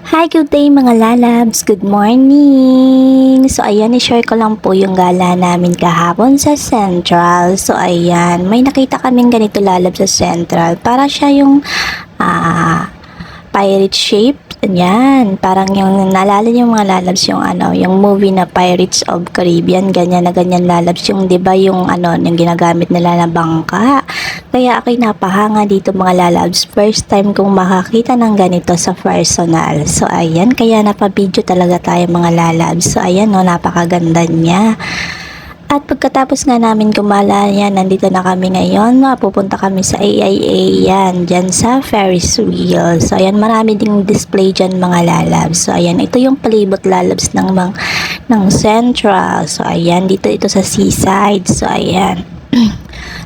Hi, good day mga lalabs. Good morning. So, ayan, i-share ko lang po yung gala namin kahapon sa Central. So, ayan, may nakita kaming ganito lalabs sa Central. Para siya yung pirate shape. Ayan, parang yung naalala yung mga lalabs yung yung movie na Pirates of Caribbean, ganyan na ganyan lalabs yung 'di ba yung yung ginagamit nila na bangka. Kaya ako'y napahanga dito mga lalabs. First time kong makakita ng ganito sa personal. So ayan, kaya napabidyo talaga tayo mga lalabs. So ayan no, napakaganda niya. At pagkatapos nga namin kumala yan, nandito na kami ngayon. Pupunta kami sa AIA yan, dyan sa Ferris wheel. So ayan, marami ding display dyan mga lalabs. So ayan, ito yung palibot lalabs ng Central. So ayan, dito ito sa seaside. So ayan.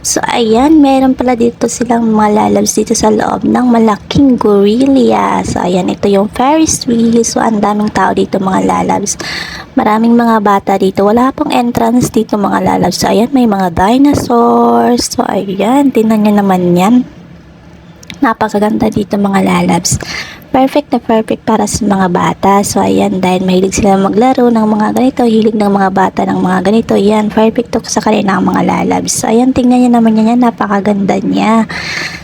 So ayan, meron pala dito silang mga lalabs dito sa loob ng malaking gorilla. So ayan, ito yung Ferris wheel. So ang daming tao dito mga lalabs. Maraming mga bata dito. Wala pong entrance dito mga lalabs. So ayan, may mga dinosaurs. So ayan, tingnan nyo naman yan. Napakaganda dito mga lalabs. Perfect na perfect para sa mga bata. So ayan, dahil mahilig sila maglaro ng mga ganito, hilig ng mga bata ng mga ganito, yan, perfect to sa kanila ng mga lalabs. So ayan, tingnan niyo naman yan, napakaganda niya.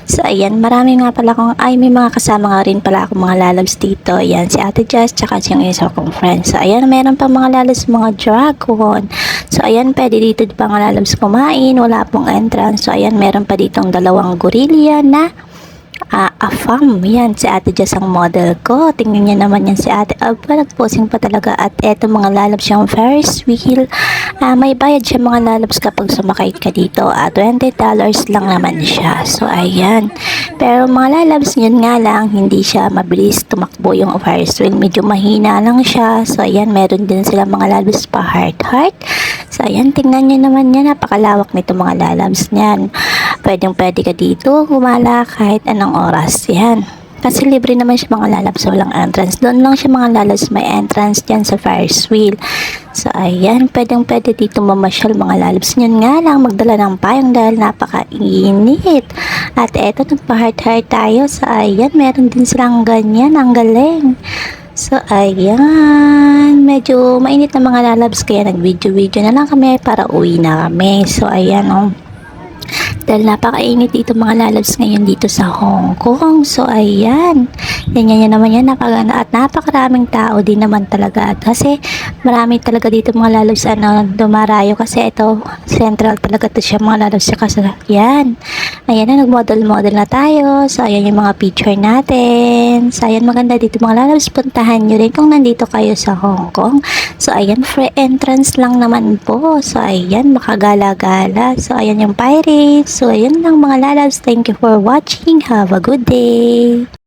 So ayan, marami nga pala may mga kasama nga rin pala ako mga lalabs dito. Ayan, si Ate Jess, tsaka yung isa kong friends. So ayan, meron pa mga lalabs, mga dragon. So ayan, pwede dito pa mga lalabs kumain, wala pong entrance. So ayan, meron pa ditong dalawang gorilla na afam. Yan, si Ate Jess ang model ko. Tingnan niya naman yan si Ate. Nagposing pa talaga. At eto mga lalabs yung Ferris wheel. May bayad siya mga lalabs kapag sumakay ka dito. $20 lang naman siya. So, ayan. Pero mga lalabs, yun nga lang, hindi siya mabilis tumakbo yung Ferris wheel. Medyo mahina lang siya. So, ayan, meron din sila mga lalabs pa heart. So, ayan, tingnan niyo naman yan. Napakalawak nito mga lalabs niyan. Pwede ka dito gumala kahit anong oras yan. Kasi libre naman siya mga lalabs, walang entrance. Doon lang siya mga lalabs may entrance dyan sa Ferris wheel. So ayan, pwede dito mamasyal mga lalabs. Yun nga lang, magdala ng payong dahil napakainit. At eto, nagpa-heart tayo. So ayan, meron din silang ganyan, ang galing. So ayan, medyo mainit na mga lalabs kaya nag-video na lang kami para uwi na kami. So ayan dahil napakainit dito mga lalabs ngayon dito sa Hong Kong. So ayan, yan naman yan, napaganda at napakaraming tao din naman talaga. Kasi marami talaga dito mga lalabs dumarayo kasi ito Central talaga to siya mga lalabs kasi yan. Ayan na, nag-model na tayo. So ayan yung mga picture natin. So ayan, maganda dito mga lalabs, puntahan nyo rin kung nandito kayo sa Hong Kong. So ayan, free entrance lang naman po. So ayan, makagala-gala. So ayan yung pirates. So, ayun lang mga lalabs. Thank you for watching. Have a good day.